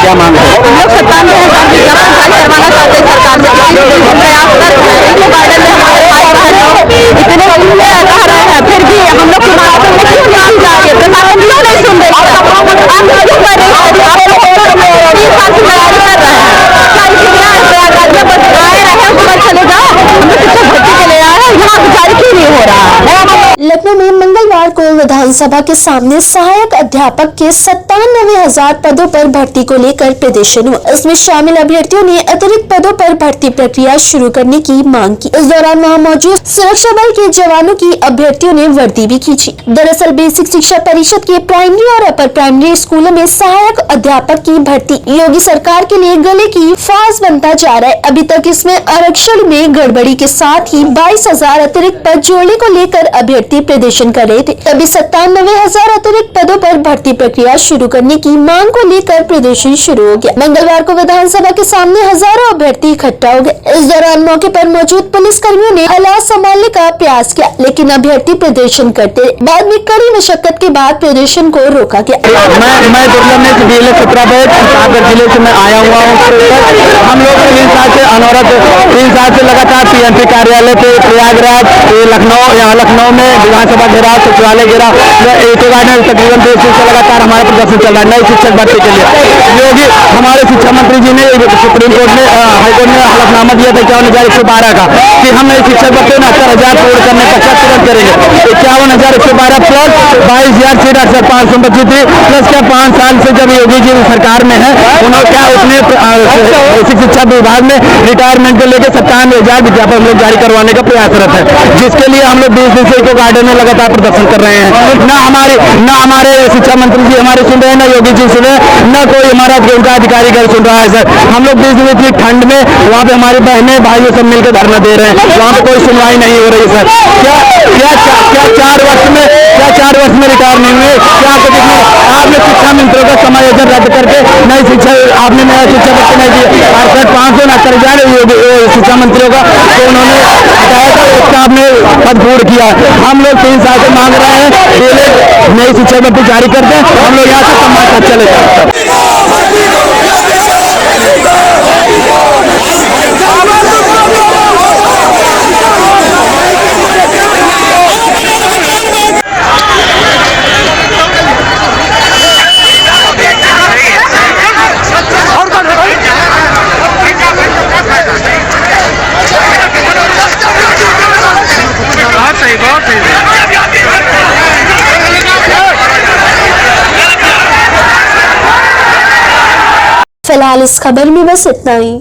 क्या मांग है? हम लोग 97,000 की जमा करवाना चाहते हैं सरकार से, प्रयास कर रहे हैं। गार्डन में हमारे भाई बहन लोग इतने खुले रह रहे हैं, फिर भी हम लोग की बातों में क्यों नहीं जा रही है? प्रशासन क्यों नहीं सुन रही है? हम लोग 3 साल से तैयारी कर रहे हैं, सारी चीजें प्रयागराज में बस आए रहे हैं, सुबह चले जाओ, हम लोग शिक्षक भर्ती के लिए आए हैं, यहाँ जारी क्यों नहीं हो रहा है? लखनऊ में मंगलवार को विधानसभा के सामने सहायक अध्यापक के 97,000 पदों पर भर्ती को लेकर प्रदर्शन हुआ। इसमें शामिल अभ्यर्थियों ने अतिरिक्त पदों पर भर्ती प्रक्रिया शुरू करने की मांग की। इस दौरान वहां मौजूद सुरक्षा बल के जवानों की अभ्यर्थियों ने वर्दी भी खींची। दरअसल बेसिक शिक्षा परिषद के प्राइमरी और अपर प्राइमरी स्कूलों में सहायक अध्यापक की भर्ती योगी सरकार के लिए गले की फांस बनता जा रहा है। अभी तक इसमें आरक्षण में गड़बड़ी के साथ ही 22,000 अतिरिक्त पद जोड़ने को लेकर अभ्यर्थी प्रदर्शन कर रहे थे। तभी 97,000 अतिरिक्त पदों पर भर्ती प्रक्रिया शुरू करने की मांग को लेकर प्रदर्शन शुरू हो गया। मंगलवार को विधानसभा के सामने हजारों अभ्यर्थी इकट्ठा हो गए। इस दौरान मौके पर मौजूद पुलिस कर्मियों ने हालात संभालने का प्रयास किया, लेकिन अभ्यर्थी प्रदर्शन करते रहे। बाद में कड़ी मशक्कत के बाद प्रदर्शन को रोका गया। मैं जिले से मैं आया हुआ हूँ। हम लोग 3 साल से अनवरत 3 साल से लगातार पीएमपी कार्यालय पे प्रयागराज, लखनऊ, यहाँ लखनऊ में विधानसभा घेरा, सचिवालय घेरा, तकरीबन 2 दिन से लगातार हमारा प्रदर्शन चल रहा है नई शिक्षक भर्ती के लिए। योगी हमारे शिक्षा मंत्री जी ने सुप्रीम कोर्ट में हाईकोर्ट में हलफनामा दिया था 51,112 का कि हम नई शिक्षक भर्ती 69,000 पूर्ण करने का तुरंत करेंगे। 51,112 प्लस 22,000 सीट 500 बची थी, प्लस क्या 5 साल से जब योगी जी सरकार में है उन्होंने क्या उसने बेसिक शिक्षा विभाग में रिटायरमेंट को लेकर 57,000 विज्ञापन लोग जारी करवाने का प्रयासरत है, जिसके लिए हम लोग 20 दिन से इको गार्डन में लगातार प्रदर्शन कर रहे हैं। ना हमारे शिक्षा मंत्री जी हमारे सुन रहे हैं, ना योगी जी सुन रहे हैं, ना कोई हमारा उनका अधिकारी घर सुन रहा है। सर हम लोग 20 दिन की ठंड में वहाँ पे हमारी बहनें भाइयों सब मिलकर धरना दे रहे हैं, वहाँ पे कोई सुनवाई नहीं हो रही। सर क्या 4 वर्ष में रिटायर नहीं हुए? क्या आपने शिक्षा मंत्रियों का समायोजन रद्द करके नई शिक्षा आपने नया शिक्षा भर्ती नहीं दी? 569 शिक्षा मंत्रियों का तो उन्होंने हटाया था, उसका आपने पद पूर्ण किया। हम लोग 3 साल से मांग रहे हैं पहले नई शिक्षा भर्ती जारी कर दें, हम लोग यहाँ से समाज चले जाए। फिलहाल इस खबर में बस इतना ही।